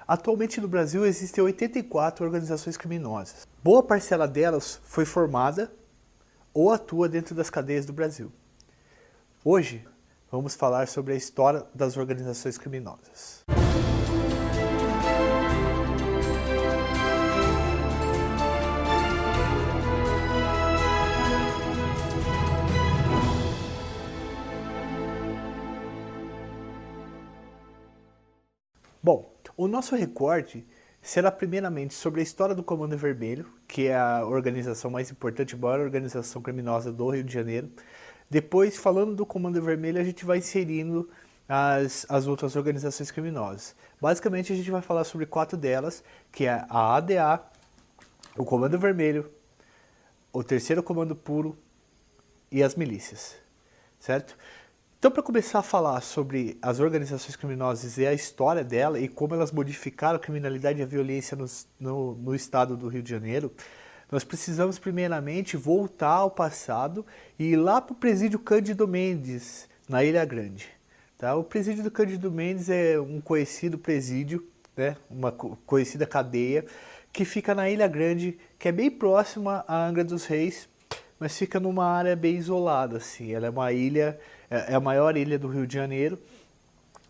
Atualmente no Brasil existem 84 organizações criminosas. Boa parcela delas foi formada ou atua dentro das cadeias do Brasil. Hoje, vamos falar sobre a história das organizações criminosas. Bom, o nosso recorte será primeiramente sobre a história do Comando Vermelho, que é a organização mais importante, a maior organização criminosa do Rio de Janeiro. Depois, falando do Comando Vermelho, a gente vai inserindo as outras organizações criminosas. Basicamente, a gente vai falar sobre 4 delas, que é a ADA, o Comando Vermelho, o Terceiro Comando Puro e as milícias, certo? Então, para começar a falar sobre as organizações criminosas e a história dela e como elas modificaram a criminalidade e a violência no estado do Rio de Janeiro, nós precisamos primeiramente voltar ao passado e ir lá para o presídio Cândido Mendes, na Ilha Grande. Tá? O presídio do Cândido Mendes é um conhecido presídio, né? Uma conhecida cadeia, que fica na Ilha Grande, que é bem próxima à Angra dos Reis, mas fica numa área bem isolada, assim. Ela é uma ilha, é a maior ilha do Rio de Janeiro,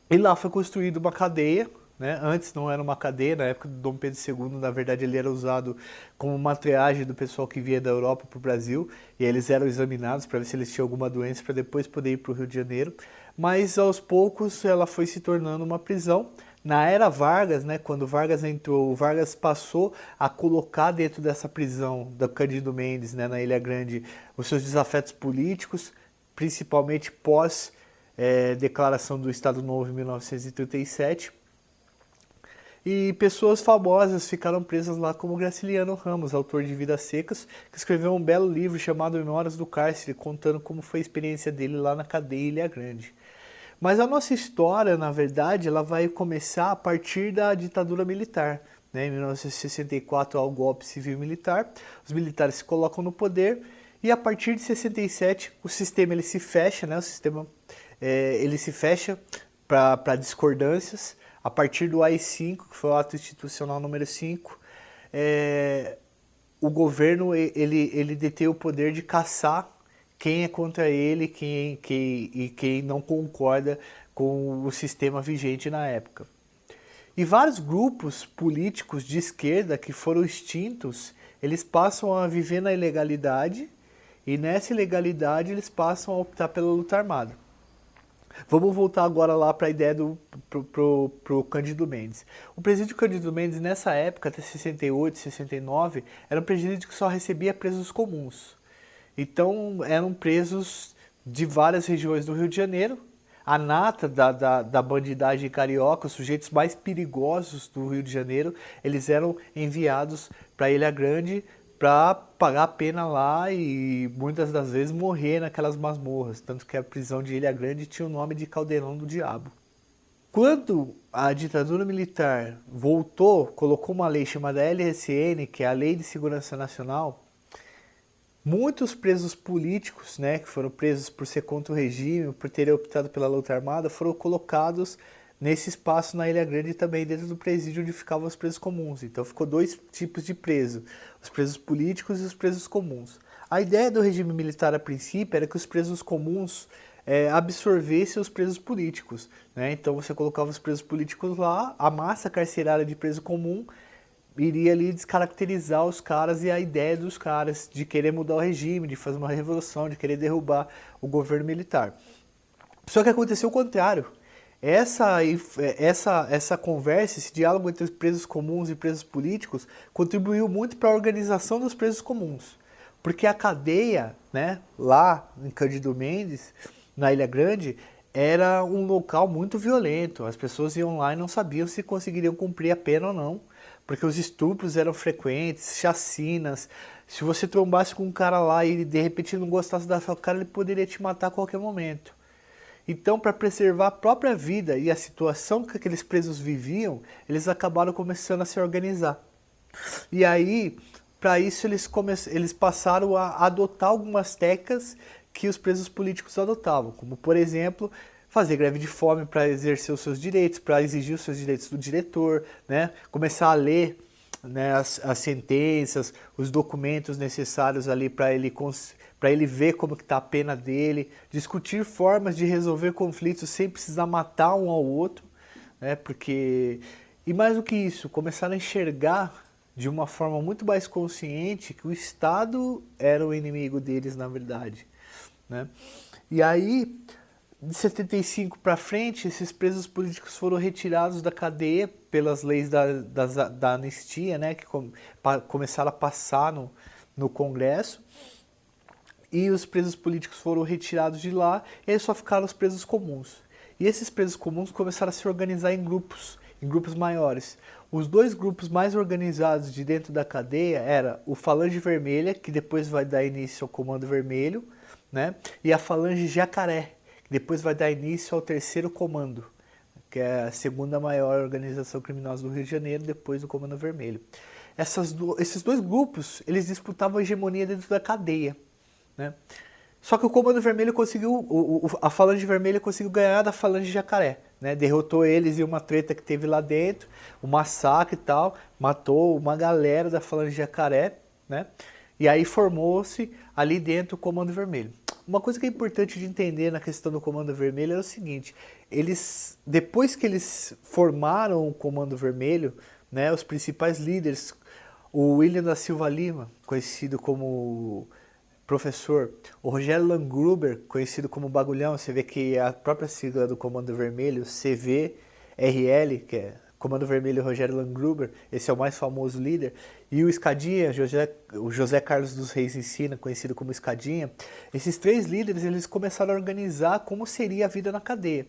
e lá foi construída uma cadeia, né? Antes não era uma cadeia, na época do Dom Pedro II, na verdade ele era usado como uma triagem do pessoal que vinha da Europa para o Brasil, e eles eram examinados para ver se eles tinham alguma doença para depois poder ir para o Rio de Janeiro, mas aos poucos ela foi se tornando uma prisão. Na era Vargas, né, quando Vargas entrou, o Vargas passou a colocar dentro dessa prisão da Cândido Mendes, né, na Ilha Grande, os seus desafetos políticos, principalmente pós declaração do Estado Novo em 1937. E pessoas famosas ficaram presas lá, como Graciliano Ramos, autor de Vidas Secas, que escreveu um belo livro chamado Memórias do Cárcere, contando como foi a experiência dele lá na cadeia Ilha Grande. Mas a nossa história, na verdade, ela vai começar a partir da ditadura militar. Né? Em 1964 há o golpe civil-militar, os militares se colocam no poder e a partir de 67 o sistema ele se fecha, né? O sistema ele se fecha para discordâncias. A partir do AI-5, que foi o ato institucional número 5, o governo ele detém o poder de caçar quem é contra ele e quem não concorda com o sistema vigente na época. E vários grupos políticos de esquerda que foram extintos, eles passam a viver na ilegalidade e nessa ilegalidade eles passam a optar pela luta armada. Vamos voltar agora lá para a ideia pro Cândido Mendes. O presídio Cândido Mendes nessa época, até 68, 69, era um presídio que só recebia presos comuns. Então eram presos de várias regiões do Rio de Janeiro, a nata da bandidagem carioca, os sujeitos mais perigosos do Rio de Janeiro, eles eram enviados para Ilha Grande para pagar a pena lá e muitas das vezes morrer naquelas masmorras, tanto que a prisão de Ilha Grande tinha o nome de Caldeirão do Diabo. Quando a ditadura militar voltou, colocou uma lei chamada LSN, que é a Lei de Segurança Nacional, muitos presos políticos, né, que foram presos por ser contra o regime, por terem optado pela luta armada, foram colocados nesse espaço na Ilha Grande também, dentro do presídio onde ficavam os presos comuns. Então ficou 2 tipos de preso, os presos políticos e os presos comuns. A ideia do regime militar a princípio era que os presos comuns absorvessem os presos políticos. Né? Então você colocava os presos políticos lá, a massa carcerária de preso comum iria ali descaracterizar os caras e a ideia dos caras de querer mudar o regime, de fazer uma revolução, de querer derrubar o governo militar. Só que aconteceu o contrário. Essa conversa, esse diálogo entre os presos comuns e presos políticos contribuiu muito para a organização dos presos comuns. Porque a cadeia, né, lá em Cândido Mendes, na Ilha Grande, era um local muito violento. As pessoas iam lá e não sabiam se conseguiriam cumprir a pena ou não, porque os estupros eram frequentes, chacinas. Se você trombasse com um cara lá e de repente não gostasse da sua cara, ele poderia te matar a qualquer momento. Então, para preservar a própria vida e a situação que aqueles presos viviam, eles acabaram começando a se organizar. E aí, para isso, eles passaram a adotar algumas técnicas que os presos políticos adotavam, como, por exemplo, fazer greve de fome para exercer os seus direitos, para exigir os seus direitos do diretor, né? Começar a ler, né, as sentenças, os documentos necessários ali para ele ver como que está a pena dele, discutir formas de resolver conflitos sem precisar matar um ao outro, né? Porque, e mais do que isso, começar a enxergar de uma forma muito mais consciente que o Estado era o inimigo deles na verdade, né? E aí, de 75 para frente, esses presos políticos foram retirados da cadeia pelas leis da anistia, né, que começaram a passar no Congresso, e os presos políticos foram retirados de lá, e aí só ficaram os presos comuns. E esses presos comuns começaram a se organizar em grupos maiores. Os dois grupos mais organizados de dentro da cadeia era o Falange Vermelha, que depois vai dar início ao Comando Vermelho, né, e a Falange Jacaré, que depois vai dar início ao terceiro comando, que é a segunda maior organização criminosa do Rio de Janeiro, depois do Comando Vermelho. Esses dois grupos, eles disputavam a hegemonia dentro da cadeia, né? Só que o Comando Vermelho conseguiu, a Falange Vermelha conseguiu ganhar da Falange Jacaré, né? Derrotou eles em uma treta que teve lá dentro, um massacre e tal, matou uma galera da Falange Jacaré, né? E aí formou-se ali dentro o Comando Vermelho. Uma coisa que é importante de entender na questão do Comando Vermelho é o seguinte: depois que eles formaram o Comando Vermelho, né, os principais líderes, o William da Silva Lima, conhecido como professor, o Rogério Langruber, conhecido como Bagulhão, você vê que a própria sigla do Comando Vermelho, CVRL, que é Comando Vermelho Rogério Langruber, esse é o mais famoso líder, e o Escadinha, o José Carlos dos Reis Ensina, conhecido como Escadinha. Esses três líderes, eles começaram a organizar como seria a vida na cadeia.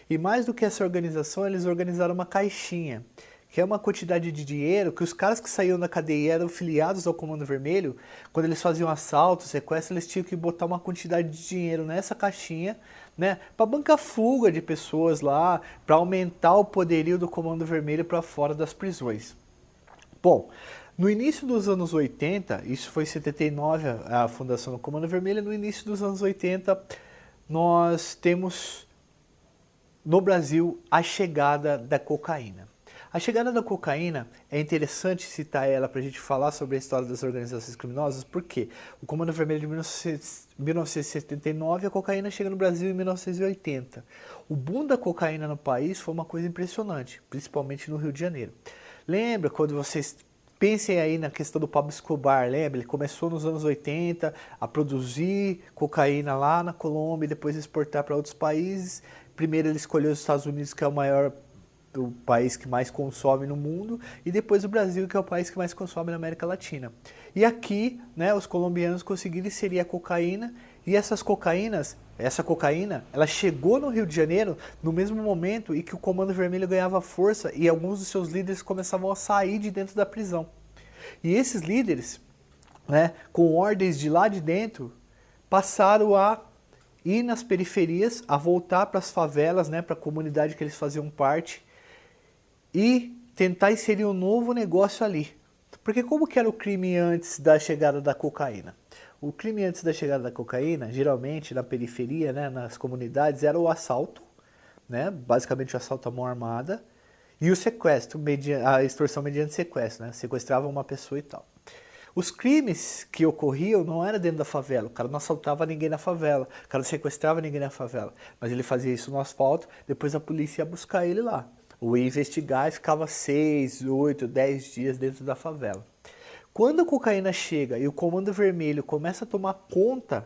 E mais do que essa organização, eles organizaram uma caixinha, que é uma quantidade de dinheiro que os caras que saíam da cadeia e eram filiados ao Comando Vermelho, quando eles faziam assalto, sequestro, eles tinham que botar uma quantidade de dinheiro nessa caixinha, né, para bancar fuga de pessoas lá, para aumentar o poderio do Comando Vermelho para fora das prisões. Bom, no início dos anos 80, isso foi em 79 a fundação do Comando Vermelho, no início dos anos 80 nós temos no Brasil a chegada da cocaína. A chegada da cocaína, é interessante citar ela para a gente falar sobre a história das organizações criminosas, porque o Comando Vermelho de 1979, a cocaína chega no Brasil em 1980. O boom da cocaína no país foi uma coisa impressionante, principalmente no Rio de Janeiro. Lembra quando vocês pensem aí na questão do Pablo Escobar, lembra? Ele começou nos anos 80 a produzir cocaína lá na Colômbia e depois exportar para outros países. Primeiro ele escolheu os Estados Unidos, que é o país que mais consome no mundo, e depois o Brasil, que é o país que mais consome na América Latina. E aqui, né, os colombianos conseguiram inserir a cocaína, e essa cocaína, ela chegou no Rio de Janeiro no mesmo momento em que o Comando Vermelho ganhava força e alguns dos seus líderes começavam a sair de dentro da prisão. E esses líderes, né, com ordens de lá de dentro, passaram a ir nas periferias, a voltar para as favelas, né, para a comunidade que eles faziam parte, e tentar inserir um novo negócio ali. Porque como que era o crime antes da chegada da cocaína? O crime antes da chegada da cocaína, geralmente na periferia, né, nas comunidades, era o assalto, né, basicamente o assalto à mão armada, e o sequestro, a extorsão mediante sequestro, né, sequestravam uma pessoa e tal. Os crimes que ocorriam não era dentro da favela, o cara não assaltava ninguém na favela, o cara não sequestrava ninguém na favela, mas ele fazia isso no asfalto, depois a polícia ia buscar ele lá. Ou ia investigar e ficava 6, 8, 10 dias dentro da favela. Quando a cocaína chega e o Comando Vermelho começa a tomar conta,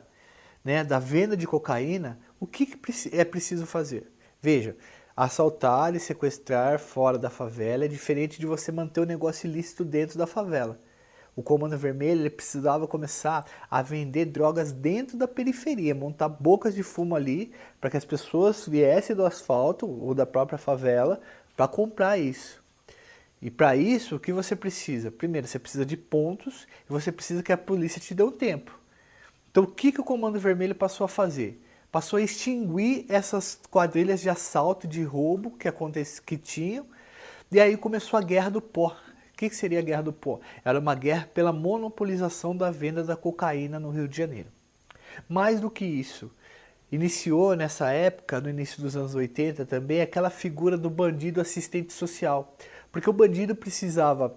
né, da venda de cocaína, o que é preciso fazer? Veja, assaltar e sequestrar fora da favela é diferente de você manter o negócio ilícito dentro da favela. O Comando Vermelho ele precisava começar a vender drogas dentro da periferia, montar bocas de fumo ali para que as pessoas viessem do asfalto ou da própria favela para comprar isso. E para isso, o que você precisa? Primeiro, você precisa de pontos e você precisa que a polícia te dê um tempo. Então, o que o Comando Vermelho passou a fazer? Passou a extinguir essas quadrilhas de assalto e de roubo que tinham, e aí começou a Guerra do Pó. O que seria a Guerra do Pó? Era uma guerra pela monopolização da venda da cocaína no Rio de Janeiro. Mais do que isso, iniciou nessa época, no início dos anos 80 também, aquela figura do bandido assistente social. Porque o bandido precisava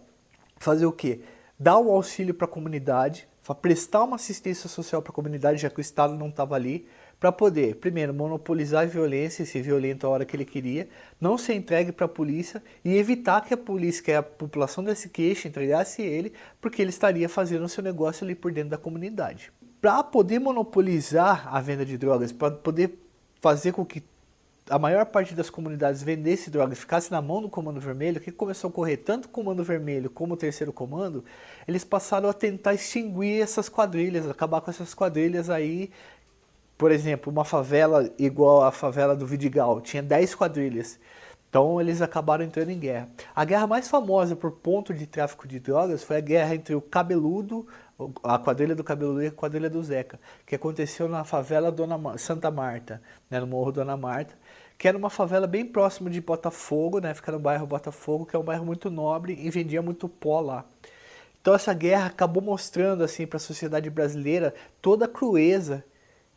fazer o quê? Dar um auxílio para a comunidade, prestar uma assistência social para a comunidade, já que o Estado não estava ali, para poder, primeiro, monopolizar a violência e ser violento a hora que ele queria, não ser entregue para a polícia e evitar que a polícia, que a população desse queixa, entregasse ele, porque ele estaria fazendo o seu negócio ali por dentro da comunidade. Para poder monopolizar a venda de drogas, para poder fazer com que a maior parte das comunidades vendesse drogas e ficasse na mão do Comando Vermelho, o que começou a ocorrer, tanto o Comando Vermelho como o Terceiro Comando, eles passaram a tentar extinguir essas quadrilhas, acabar com essas quadrilhas aí. Por exemplo, uma favela igual a favela do Vidigal, tinha 10 quadrilhas. Então eles acabaram entrando em guerra. A guerra mais famosa por ponto de tráfico de drogas foi a guerra entre o Cabeludo, a quadrilha do Cabeludo e a quadrilha do Zeca, que aconteceu na favela Santa Marta, né, no Morro Dona Marta, que era uma favela bem próxima de Botafogo, né, fica no bairro Botafogo, que é um bairro muito nobre e vendia muito pó lá. Então essa guerra acabou mostrando assim para a sociedade brasileira toda a crueza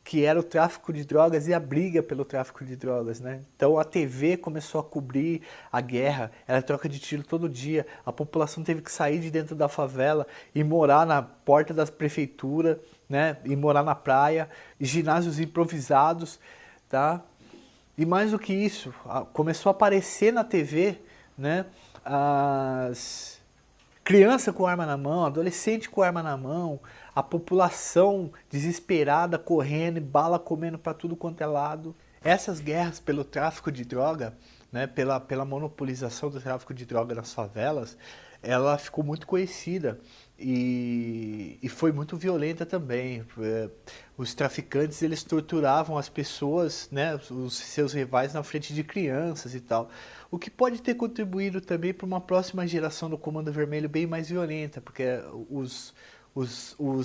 que era o tráfico de drogas e a briga pelo tráfico de drogas, né? Então a TV começou a cobrir a guerra, era troca de tiro todo dia, a população teve que sair de dentro da favela e morar na porta da prefeitura, né? E morar na praia, ginásios improvisados, tá? E mais do que isso, começou a aparecer na TV, né? As criança com arma na mão, adolescente com arma na mão, a população desesperada correndo, bala comendo para tudo quanto é lado. Essas guerras pelo tráfico de droga, né, pela monopolização do tráfico de droga nas favelas, ela ficou muito conhecida e foi muito violenta também. Os traficantes, eles torturavam as pessoas, né, os seus rivais na frente de crianças e tal. O que pode ter contribuído também para uma próxima geração do Comando Vermelho bem mais violenta, porque os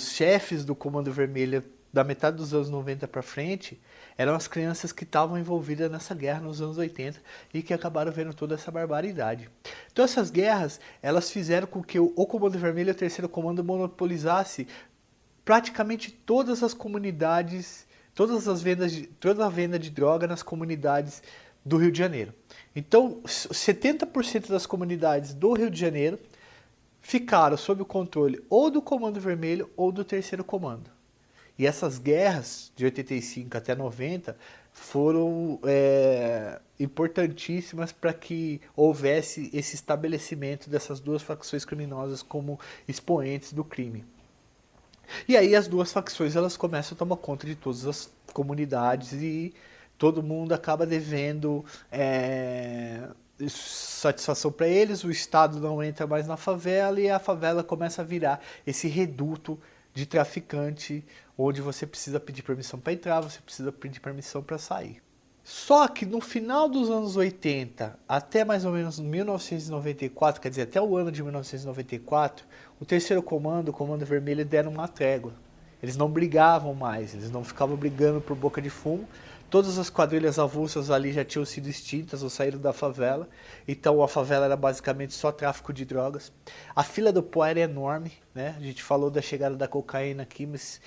chefes do Comando Vermelho da metade dos anos 90 para frente eram as crianças que estavam envolvidas nessa guerra nos anos 80 e que acabaram vendo toda essa barbaridade. Então essas guerras, elas fizeram com que o Comando Vermelho e o Terceiro Comando monopolizasse praticamente todas as comunidades, toda a venda de droga nas comunidades do Rio de Janeiro. Então 70% das comunidades do Rio de Janeiro ficaram sob o controle ou do Comando Vermelho ou do Terceiro Comando. E essas guerras de 85 até 90 foram importantíssimas para que houvesse esse estabelecimento dessas duas facções criminosas como expoentes do crime. E aí as duas facções, elas começam a tomar conta de todas as comunidades e todo mundo acaba devendo satisfação para eles, o Estado não entra mais na favela e a favela começa a virar esse reduto de traficante, onde você precisa pedir permissão para entrar, você precisa pedir permissão para sair. Só que no final dos anos 80, até mais ou menos 1994, quer dizer, até o ano de 1994, o Terceiro Comando, o Comando Vermelho, deram uma trégua. Eles não brigavam mais, eles não ficavam brigando por boca de fumo. Todas as quadrilhas avulsas ali já tinham sido extintas ou saíram da favela. Então a favela era basicamente só tráfico de drogas. A fila do pó era enorme, né? A gente falou da chegada da cocaína aqui, mas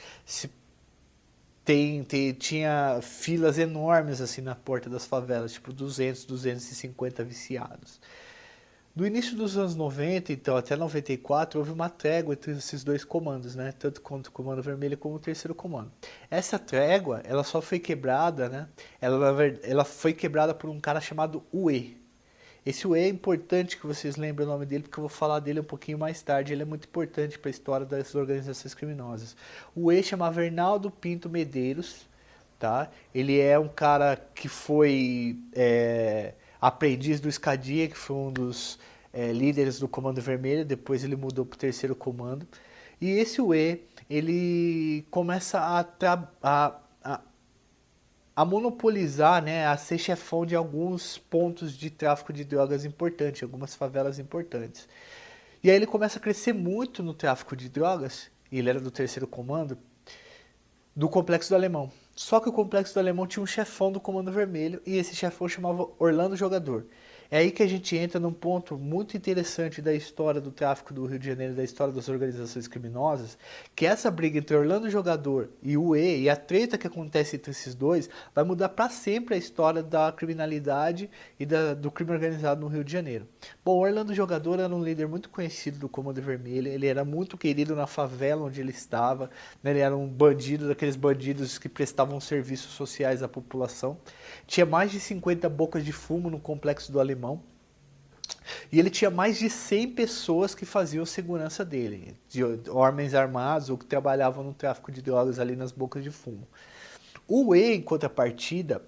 tinha filas enormes assim na porta das favelas, tipo 200, 250 viciados. No início dos anos 90, então, até 94, houve uma trégua entre esses dois comandos, né? Tanto quanto o Comando Vermelho como o Terceiro Comando. Essa trégua, ela só foi quebrada, né? Ela foi quebrada por um cara chamado Uê. Esse Uê é importante que vocês lembrem o nome dele, porque eu vou falar dele um pouquinho mais tarde. Ele é muito importante para a história das organizações criminosas. O Uê chamava Arnaldo Pinto Medeiros, tá? Ele é um cara que foi aprendiz do Escadia, que foi um dos líderes do Comando Vermelho, depois ele mudou para o Terceiro Comando. E esse Uê, ele começa a monopolizar, né, a ser chefão de alguns pontos de tráfico de drogas importantes, algumas favelas importantes. E aí ele começa a crescer muito no tráfico de drogas, e ele era do Terceiro Comando, do Complexo do Alemão. Só que o Complexo do Alemão tinha um chefão do Comando Vermelho, e esse chefão chamava Orlando Jogador. É aí que a gente entra num ponto muito interessante da história do tráfico do Rio de Janeiro, da história das organizações criminosas, que essa briga entre Orlando Jogador e o E, e a treta que acontece entre esses dois, vai mudar para sempre a história da criminalidade e do crime organizado no Rio de Janeiro. Bom, o Orlando Jogador era um líder muito conhecido do Comando Vermelho, ele era muito querido na favela onde ele estava, né? Ele era um bandido, daqueles bandidos que prestavam serviços sociais à população. Tinha mais de 50 bocas de fumo no Complexo do Alemão. E ele tinha mais de 100 pessoas que faziam segurança dele, de homens armados ou que trabalhavam no tráfico de drogas ali nas bocas de fumo. O E, em contrapartida,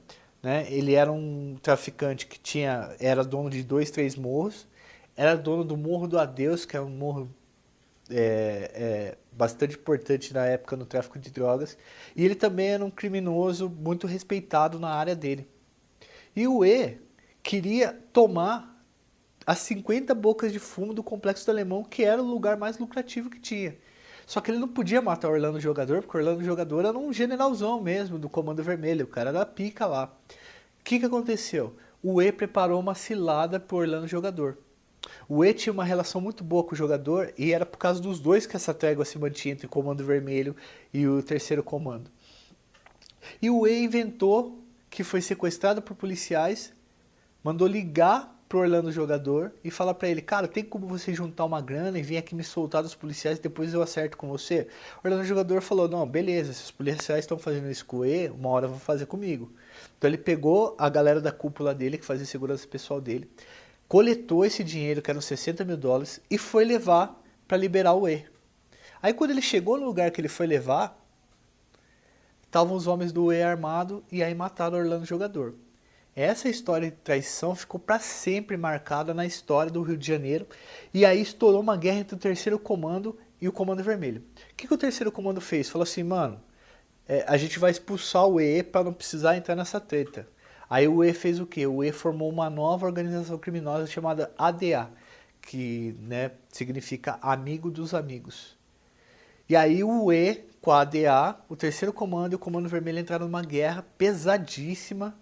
né, ele era um traficante que era dono de 2, 3 morros, era dono do Morro do Adeus, que é um morro bastante importante na época no tráfico de drogas, e ele também era um criminoso muito respeitado na área dele. E o E queria tomar as 50 bocas de fumo do Complexo do Alemão, que era o lugar mais lucrativo que tinha. Só que ele não podia matar o Orlando Jogador, porque o Orlando Jogador era um generalzão mesmo do Comando Vermelho, o cara era pica lá. O que aconteceu? O E preparou uma cilada pro Orlando Jogador. O E tinha uma relação muito boa com o jogador e era por causa dos dois que essa trégua se mantinha entre o Comando Vermelho e o Terceiro Comando. E o E inventou que foi sequestrado por policiais, mandou ligar pro Orlando Jogador e falar pra ele, cara, tem como você juntar uma grana e vir aqui me soltar dos policiais e depois eu acerto com você? O Orlando Jogador falou, não, beleza, se os policiais estão fazendo isso com o E, uma hora vão fazer comigo. Então ele pegou a galera da cúpula dele, que fazia segurança pessoal dele, coletou esse dinheiro, que eram $60.000, e foi levar para liberar o E. Aí quando ele chegou no lugar que ele foi levar, estavam os homens do E armado e aí mataram o Orlando Jogador. Essa história de traição ficou para sempre marcada na história do Rio de Janeiro, e aí estourou uma guerra entre o Terceiro Comando e o Comando Vermelho. O que o Terceiro Comando fez? Falou assim, mano, a gente vai expulsar o E para não precisar entrar nessa treta. Aí o E fez o quê? O E formou uma nova organização criminosa chamada ADA, que, né, significa Amigo dos Amigos. E aí o E, com a ADA, o Terceiro Comando e o Comando Vermelho entraram numa guerra pesadíssima,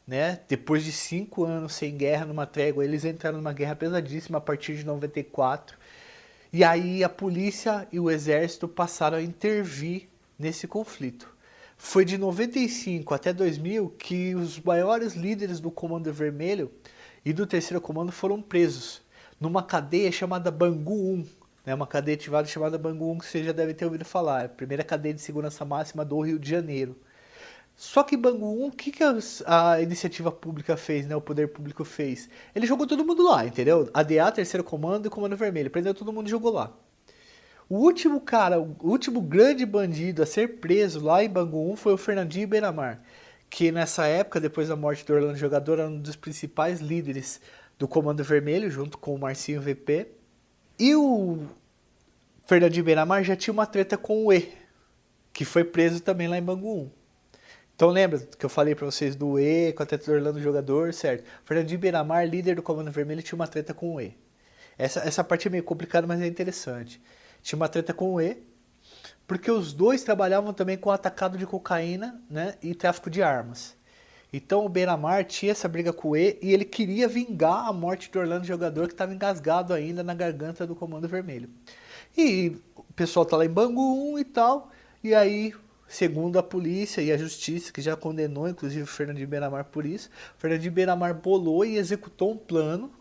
né? Depois de 5 anos sem guerra, numa trégua, eles entraram numa guerra pesadíssima a partir de 94. E aí a polícia e o exército passaram a intervir nesse conflito. Foi de 95 até 2000 que os maiores líderes do Comando Vermelho e do Terceiro Comando foram presos numa cadeia chamada Bangu 1, né, uma cadeia ativada chamada Bangu 1, que você já deve ter ouvido falar, é a primeira cadeia de segurança máxima do Rio de Janeiro. Só que Bangu 1, o que a iniciativa pública fez, né, o poder público fez? Ele jogou todo mundo lá, entendeu? ADA, Terceiro Comando e Comando Vermelho, prendeu todo mundo e jogou lá. O último cara, o último grande bandido a ser preso lá em Bangu 1 foi o Fernandinho Beiramar, que nessa época, depois da morte do Orlando Jogador, era um dos principais líderes do Comando Vermelho, junto com o Marcinho VP. E o Fernandinho Beiramar já tinha uma treta com o E, que foi preso também lá em Bangu 1. Então lembra que eu falei pra vocês do E, com a treta do Orlando Jogador, certo? O Fernandinho Beiramar, líder do Comando Vermelho, tinha uma treta com o E. Essa parte é meio complicada, mas é interessante. Tinha uma treta com o E, porque os dois trabalhavam também com atacado de cocaína, né, e tráfico de armas. Então o Beiramar tinha essa briga com o E e ele queria vingar a morte do Orlando Jogador, que estava engasgado ainda na garganta do Comando Vermelho. E o pessoal tá lá em Bangu 1 e tal, e aí, segundo a polícia e a justiça, que já condenou inclusive o Fernandinho Beiramar por isso, o Fernandinho Beiramar bolou e executou um plano,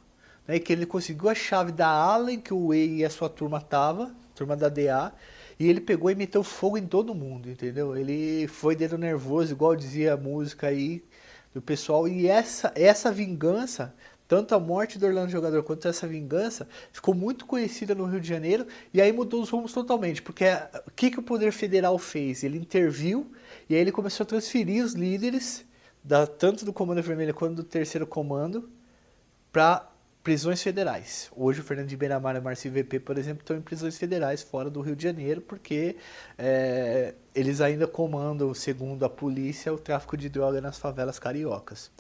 né, que ele conseguiu a chave da ala em que o E e a sua turma tava, turma da DA, e ele pegou e meteu fogo em todo mundo, entendeu? Ele foi dedo nervoso, igual dizia a música aí do pessoal, e essa vingança, tanto a morte do Orlando Jogador quanto essa vingança, ficou muito conhecida no Rio de Janeiro, e aí mudou os rumos totalmente, porque o que o Poder Federal fez? Ele interviu, e aí ele começou a transferir os líderes, tanto do Comando Vermelho quanto do Terceiro Comando, para prisões federais. Hoje o Fernandinho Beiramar e o Marcinho VP, por exemplo, estão em prisões federais fora do Rio de Janeiro, porque eles ainda comandam, segundo a polícia, o tráfico de droga nas favelas cariocas.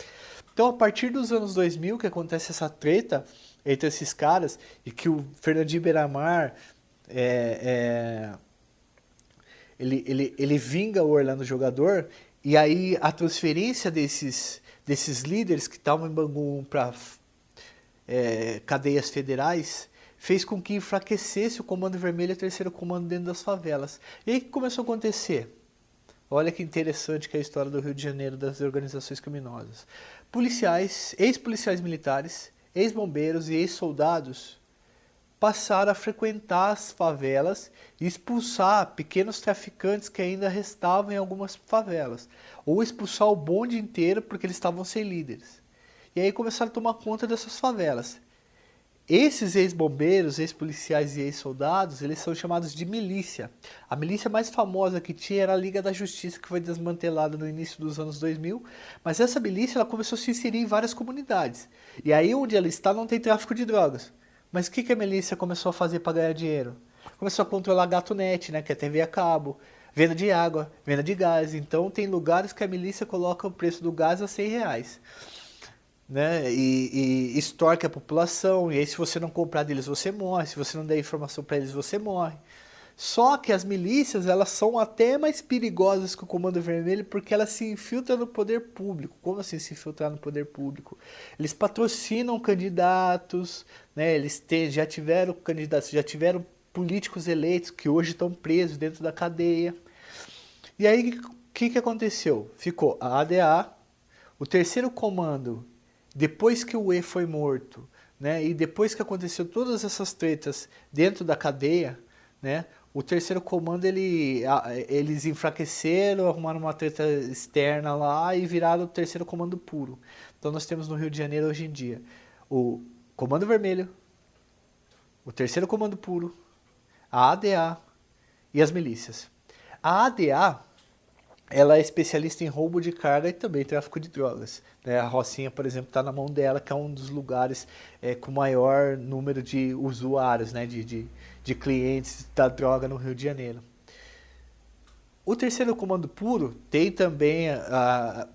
Então, a partir dos anos 2000, que acontece essa treta entre esses caras, e que o Fernandinho Beiramar ele vinga o Orlando Jogador, e aí a transferência desses líderes que estavam em Bangu para cadeias federais, fez com que enfraquecesse o Comando Vermelho e o Terceiro Comando dentro das favelas. E aí o que começou a acontecer? Olha que interessante que é a história do Rio de Janeiro das organizações criminosas. Policiais, ex-policiais militares, ex-bombeiros e ex-soldados passaram a frequentar as favelas e expulsar pequenos traficantes que ainda restavam em algumas favelas. Ou expulsar o bonde inteiro porque eles estavam sem líderes. E aí começaram a tomar conta dessas favelas. Esses ex-bombeiros, ex-policiais e ex-soldados, eles são chamados de milícia. A milícia mais famosa que tinha era a Liga da Justiça, que foi desmantelada no início dos anos 2000, mas essa milícia ela começou a se inserir em várias comunidades. E aí onde ela está não tem tráfico de drogas. Mas o que a milícia começou a fazer para ganhar dinheiro? Começou a controlar Gato.net, né, que é TV a cabo, venda de água, venda de gás. Então tem lugares que a milícia coloca o preço do gás a R$100. Né, e extorque a população, e aí se você não comprar deles você morre, se você não der informação para eles você morre. Só que as milícias elas são até mais perigosas que o Comando Vermelho porque elas se infiltram no poder público. Como assim se infiltrar no poder público? Eles patrocinam candidatos, né, já tiveram candidatos, já tiveram políticos eleitos que hoje estão presos dentro da cadeia. E aí o que aconteceu? Ficou a ADA, o terceiro comando. Depois que o E foi morto, né, e depois que aconteceu todas essas tretas dentro da cadeia, né, o terceiro comando eles enfraqueceram, arrumaram uma treta externa lá e viraram o terceiro comando puro. Então nós temos no Rio de Janeiro hoje em dia o Comando Vermelho, o terceiro comando puro, a ADA e as milícias. A ADA ela é especialista em roubo de carga e também tráfico de drogas. Né? A Rocinha, por exemplo, está na mão dela, que é um dos lugares com maior número de usuários, né? de clientes da droga no Rio de Janeiro. O terceiro comando puro tem também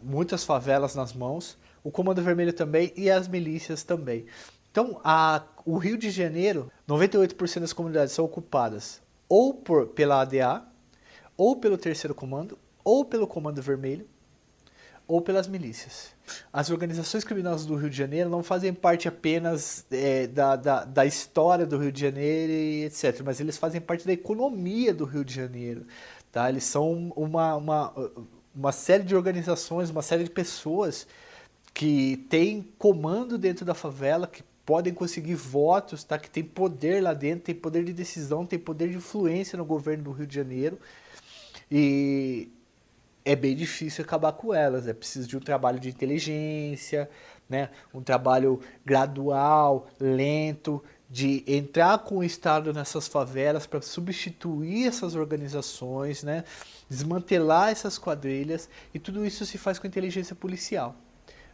muitas favelas nas mãos, o Comando Vermelho também e as milícias também. Então, o Rio de Janeiro, 98% das comunidades são ocupadas ou pela ADA, ou pelo terceiro comando, ou pelo Comando Vermelho, ou pelas milícias. As organizações criminosas do Rio de Janeiro não fazem parte apenas da história do Rio de Janeiro e etc., mas eles fazem parte da economia do Rio de Janeiro. Tá? Eles são uma série de organizações, uma série de pessoas que têm comando dentro da favela, que podem conseguir votos, tá? Que tem poder lá dentro, tem poder de decisão, tem poder de influência no governo do Rio de Janeiro. E é bem difícil acabar com elas, é preciso de um trabalho de inteligência, né? Um trabalho gradual, lento, de entrar com o Estado nessas favelas para substituir essas organizações, né? Desmantelar essas quadrilhas, e tudo isso se faz com inteligência policial.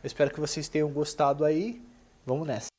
Eu espero que vocês tenham gostado aí, vamos nessa.